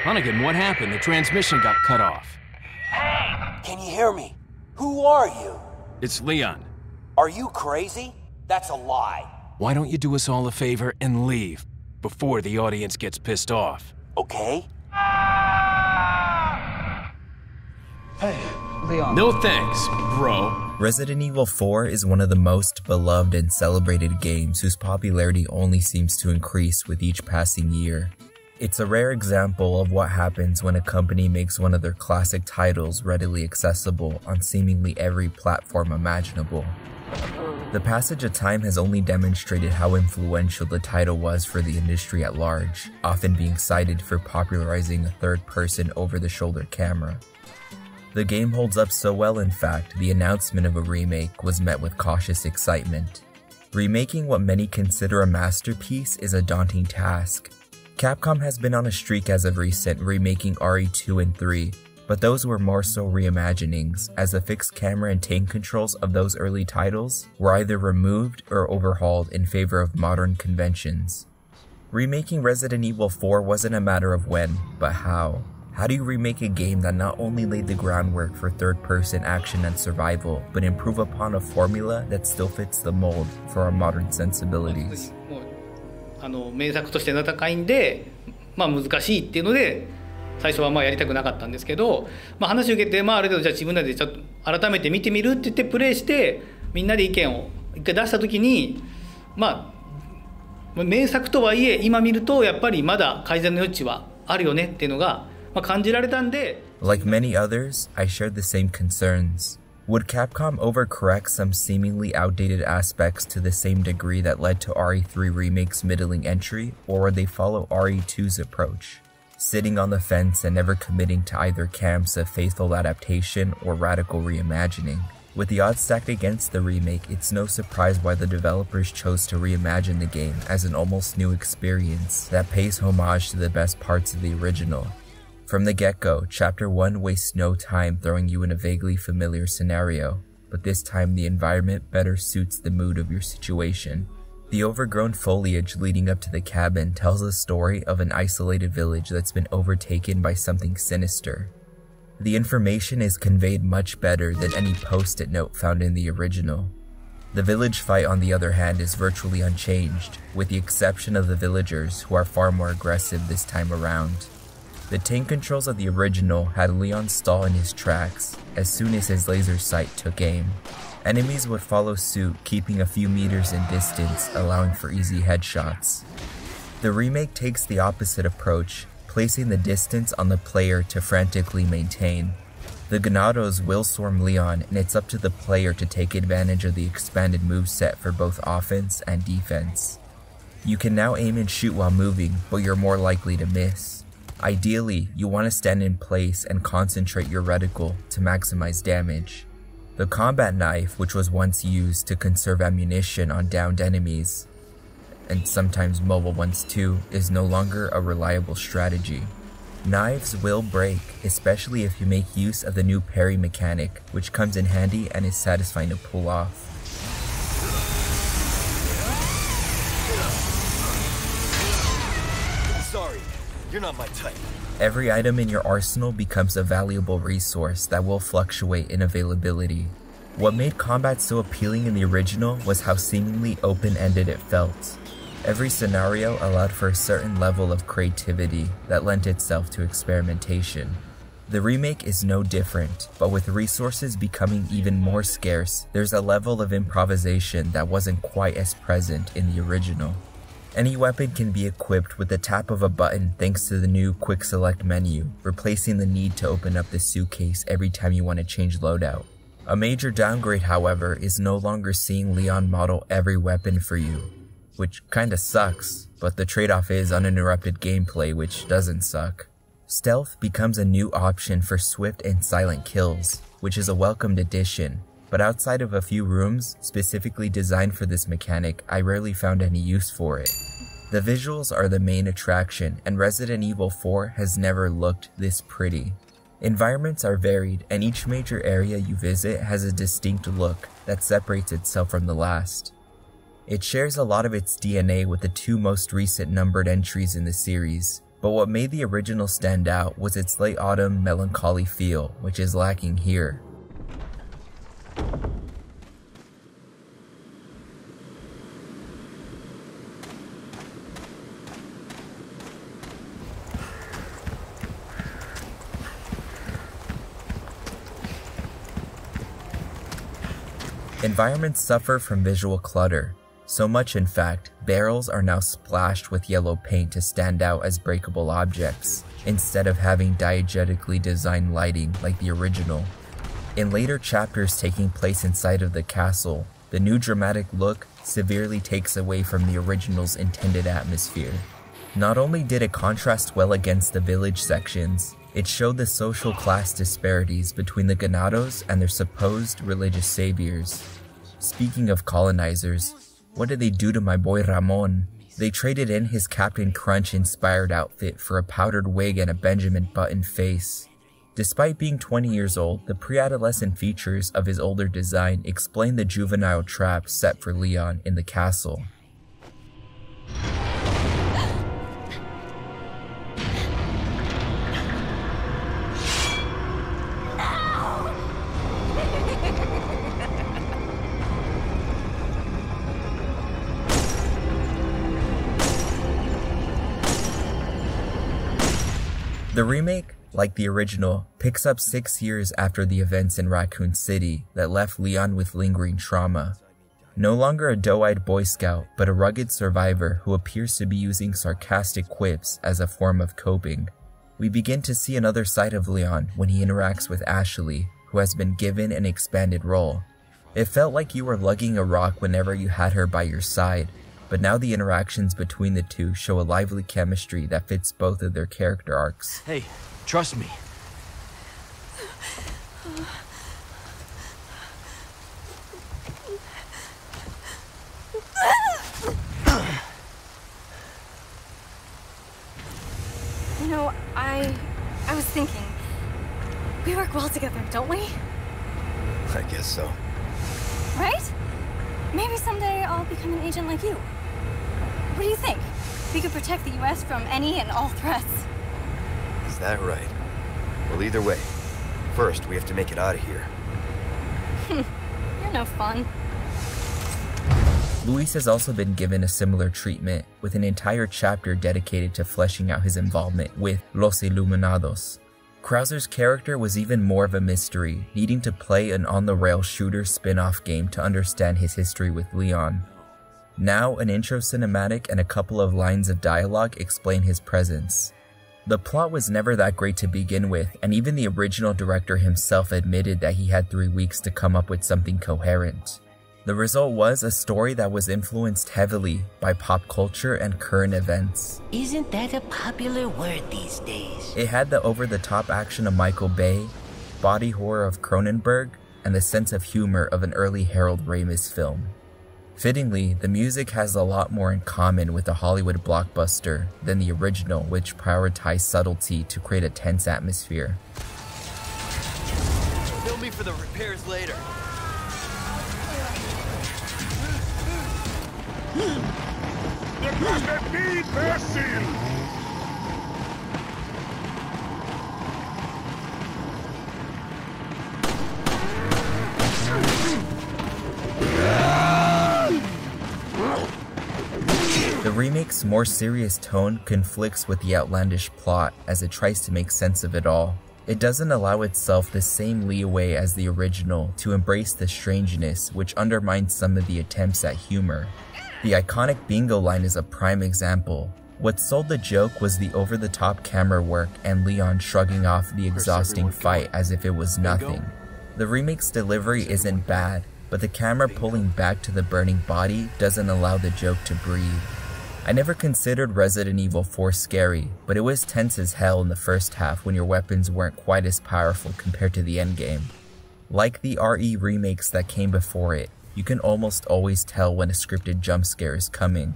Hunnigan, what happened? The transmission got cut off. Can you hear me? Who are you? It's Leon. Are you crazy? That's a lie. Why don't you do us all a favor and leave before the audience gets pissed off? Okay? Hey, Leon. No thanks, bro. Resident Evil 4 is one of the most beloved and celebrated games whose popularity only seems to increase with each passing year. It's a rare example of what happens when a company makes one of their classic titles readily accessible on seemingly every platform imaginable. The passage of time has only demonstrated how influential the title was for the industry at large, often being cited for popularizing a third-person over-the-shoulder camera. The game holds up so well, in fact, the announcement of a remake was met with cautious excitement. Remaking what many consider a masterpiece is a daunting task. Capcom has been on a streak as of recent, remaking RE2 and 3, but those were more so reimaginings, as the fixed camera and tank controls of those early titles were either removed or overhauled in favor of modern conventions. Remaking Resident Evil 4 wasn't a matter of when, but how. How do you remake a game that not only laid the groundwork for third-person action and survival, but improve upon a formula that still fits the mold for our modern sensibilities? 名作として名高いんで、難しいっていうので最初はやりたくなかったんですけど、話を受けて、ある程度じゃあ自分らでちょっと改めて見てみるって言ってプレイしてみんなで意見を一回出した時に、名作とはいえ今見るとやっぱりまだ改善の余地はあるよねっていうのが、感じられたんで。Like many others, I shared the same concerns. Would Capcom overcorrect some seemingly outdated aspects to the same degree that led to RE3 Remake's middling entry, or would they follow RE2's approach, sitting on the fence and never committing to either camps of faithful adaptation or radical reimagining? With the odds stacked against the remake, it's no surprise why the developers chose to reimagine the game as an almost new experience that pays homage to the best parts of the original. From the get-go, Chapter 1 wastes no time throwing you in a vaguely familiar scenario, but this time the environment better suits the mood of your situation. The overgrown foliage leading up to the cabin tells a story of an isolated village that's been overtaken by something sinister. The information is conveyed much better than any post-it note found in the original. The village fight, on the other hand, is virtually unchanged, with the exception of the villagers, who are far more aggressive this time around. The tank controls of the original had Leon stall in his tracks as soon as his laser sight took aim. Enemies would follow suit, keeping a few meters in distance, allowing for easy headshots. The remake takes the opposite approach, placing the distance on the player to frantically maintain. The Ganados will swarm Leon, and it's up to the player to take advantage of the expanded moveset for both offense and defense. You can now aim and shoot while moving, but you're more likely to miss. Ideally, you want to stand in place and concentrate your reticle to maximize damage. The combat knife, which was once used to conserve ammunition on downed enemies, and sometimes mobile ones too, is no longer a reliable strategy. Knives will break, especially if you make use of the new parry mechanic, which comes in handy and is satisfying to pull off. Sorry, you're not my type. Every item in your arsenal becomes a valuable resource that will fluctuate in availability. What made combat so appealing in the original was how seemingly open-ended it felt. Every scenario allowed for a certain level of creativity that lent itself to experimentation. The remake is no different, but with resources becoming even more scarce, there's a level of improvisation that wasn't quite as present in the original. Any weapon can be equipped with the tap of a button thanks to the new Quick Select menu, replacing the need to open up the suitcase every time you want to change loadout. A major downgrade, however, is no longer seeing Leon model every weapon for you, which kinda sucks, but the trade-off is uninterrupted gameplay, which doesn't suck. Stealth becomes a new option for swift and silent kills, which is a welcomed addition, but outside of a few rooms specifically designed for this mechanic, I rarely found any use for it. The visuals are the main attraction, and Resident Evil 4 has never looked this pretty. Environments are varied, and each major area you visit has a distinct look that separates itself from the last. It shares a lot of its DNA with the two most recent numbered entries in the series, But what made the original stand out was its late autumn melancholy feel, which is lacking here. Environments suffer from visual clutter, so much in fact, barrels are now splashed with yellow paint to stand out as breakable objects, instead of having diegetically designed lighting like the original. In later chapters taking place inside of the castle, the new dramatic look severely takes away from the original's intended atmosphere. Not only did it contrast well against the village sections, it showed the social class disparities between the ganados and their supposed religious saviors. Speaking of colonizers, what did they do to my boy Ramon? They traded in his Captain Crunch-inspired outfit for a powdered wig and a Benjamin Button face. Despite being 20 years old, the pre-adolescent features of his older design explain the juvenile trap set for Leon in the castle. The remake, like the original, picks up 6 years after the events in Raccoon City that left Leon with lingering trauma. No longer a doe-eyed Boy Scout, but a rugged survivor who appears to be using sarcastic quips as a form of coping. We begin to see another side of Leon when he interacts with Ashley, who has been given an expanded role. It felt like you were lugging a rock whenever you had her by your side, but now the interactions between the two show a lively chemistry that fits both of their character arcs. Hey, trust me. You know, I was thinking, we work well together, don't we? I guess so. Right? Maybe someday I'll become an agent like you. What do you think? We could protect the US from any and all threats. Is that right? Well, either way, first we have to make it out of here. You're no fun. Luis has also been given a similar treatment, with an entire chapter dedicated to fleshing out his involvement with Los Iluminados. Krauser's character was even more of a mystery, needing to play an on-the-rail shooter spin-off game to understand his history with Leon. Now, an intro cinematic and a couple of lines of dialogue explain his presence. The plot was never that great to begin with, and even the original director himself admitted that he had 3 weeks to come up with something coherent. The result was a story that was influenced heavily by pop culture and current events. Isn't that a popular word these days? It had the over-the-top action of Michael Bay, body horror of Cronenberg, and the sense of humor of an early Harold Ramis film. Fittingly, the music has a lot more in common with the Hollywood blockbuster than the original, which prioritized subtlety to create a tense atmosphere. Bill me for the repairs later. The remake's more serious tone conflicts with the outlandish plot as it tries to make sense of it all. It doesn't allow itself the same leeway as the original to embrace the strangeness, which undermines some of the attempts at humor. The iconic bingo line is a prime example. What sold the joke was the over-the-top camera work and Leon shrugging off the exhausting fight as if it was nothing. The remake's delivery isn't bad, but the camera pulling back to the burning body doesn't allow the joke to breathe. I never considered Resident Evil 4 scary, but it was tense as hell in the first half when your weapons weren't quite as powerful compared to the endgame. Like the RE remakes that came before it, you can almost always tell when a scripted jump scare is coming.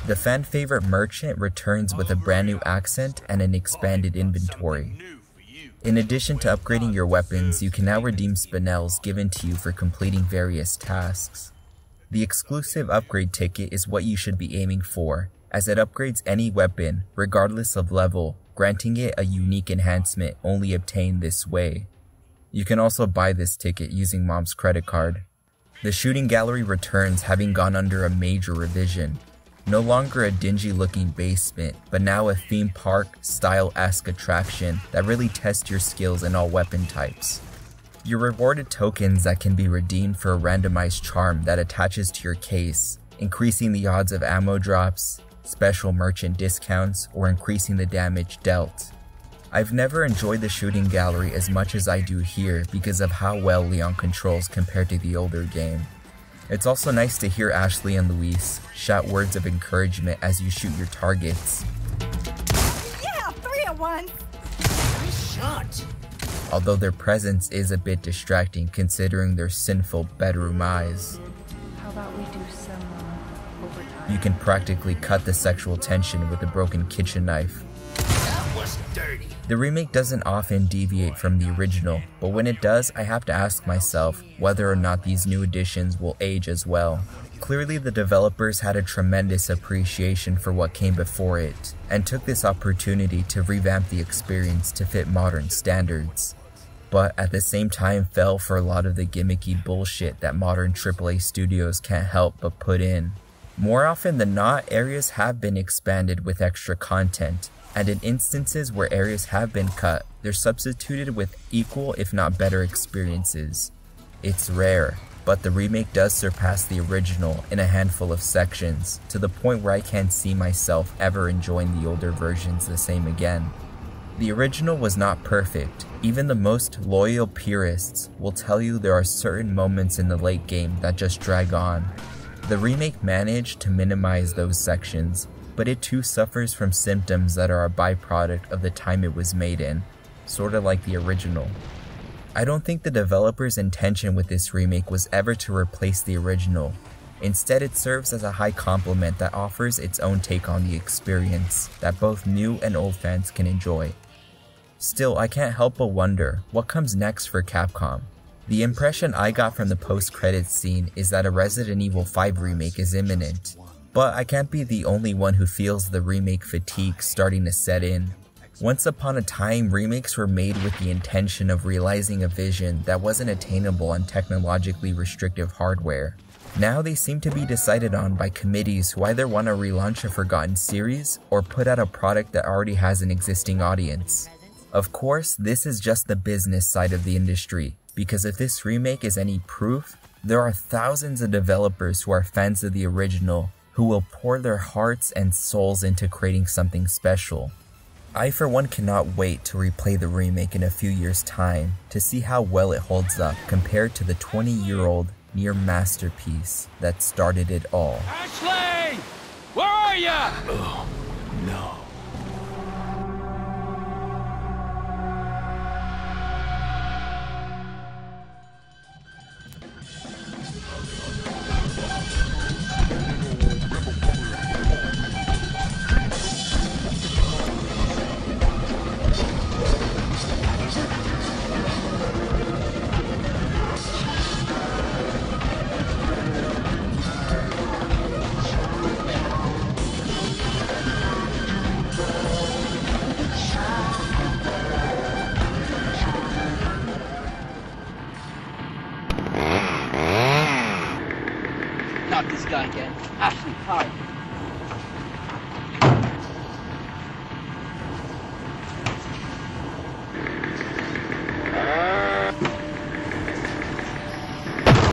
The fan favorite Merchant returns with a brand new accent and an expanded inventory. In addition to upgrading your weapons, you can now redeem spinels given to you for completing various tasks. The exclusive upgrade ticket is what you should be aiming for, as it upgrades any weapon, regardless of level, granting it a unique enhancement only obtained this way. You can also buy this ticket using Mom's credit card. The shooting gallery returns, having gone under a major revision. No longer a dingy looking basement, but now a theme park style-esque attraction that really tests your skills in all weapon types. You're rewarded tokens that can be redeemed for a randomized charm that attaches to your case, increasing the odds of ammo drops, special merchant discounts, or increasing the damage dealt. I've never enjoyed the shooting gallery as much as I do here because of how well Leon controls compared to the older game. It's also nice to hear Ashley and Luis shout words of encouragement as you shoot your targets. Yeah, 3 at once! Nice shot. Although their presence is a bit distracting considering their sinful bedroom eyes. How about we do some overtime? You can practically cut the sexual tension with a broken kitchen knife. That was dirty. The remake doesn't often deviate from the original, but when it does, I have to ask myself whether or not these new additions will age as well. Clearly the developers had a tremendous appreciation for what came before it, and took this opportunity to revamp the experience to fit modern standards. But at the same time fell for a lot of the gimmicky bullshit that modern AAA studios can't help but put in. More often than not, areas have been expanded with extra content, and in instances where areas have been cut, they're substituted with equal if not better experiences. It's rare, but the remake does surpass the original in a handful of sections, to the point where I can't see myself ever enjoying the older versions the same again. The original was not perfect. Even the most loyal purists will tell you there are certain moments in the late game that just drag on. The remake managed to minimize those sections, but it too suffers from symptoms that are a byproduct of the time it was made in, sorta like the original. I don't think the developer's intention with this remake was ever to replace the original. Instead, it serves as a high compliment that offers its own take on the experience that both new and old fans can enjoy. Still, I can't help but wonder, what comes next for Capcom? The impression I got from the post-credits scene is that a Resident Evil 5 remake is imminent. But I can't be the only one who feels the remake fatigue starting to set in. Once upon a time, remakes were made with the intention of realizing a vision that wasn't attainable on technologically restrictive hardware. Now they seem to be decided on by committees who either want to relaunch a forgotten series or put out a product that already has an existing audience. Of course, this is just the business side of the industry, because if this remake is any proof, there are thousands of developers who are fans of the original who will pour their hearts and souls into creating something special. I for one cannot wait to replay the remake in a few years' time to see how well it holds up compared to the 20-year-old near masterpiece that started it all. Ashley! Where are ya? Oh, no. Not this guy again. Ashley, hi.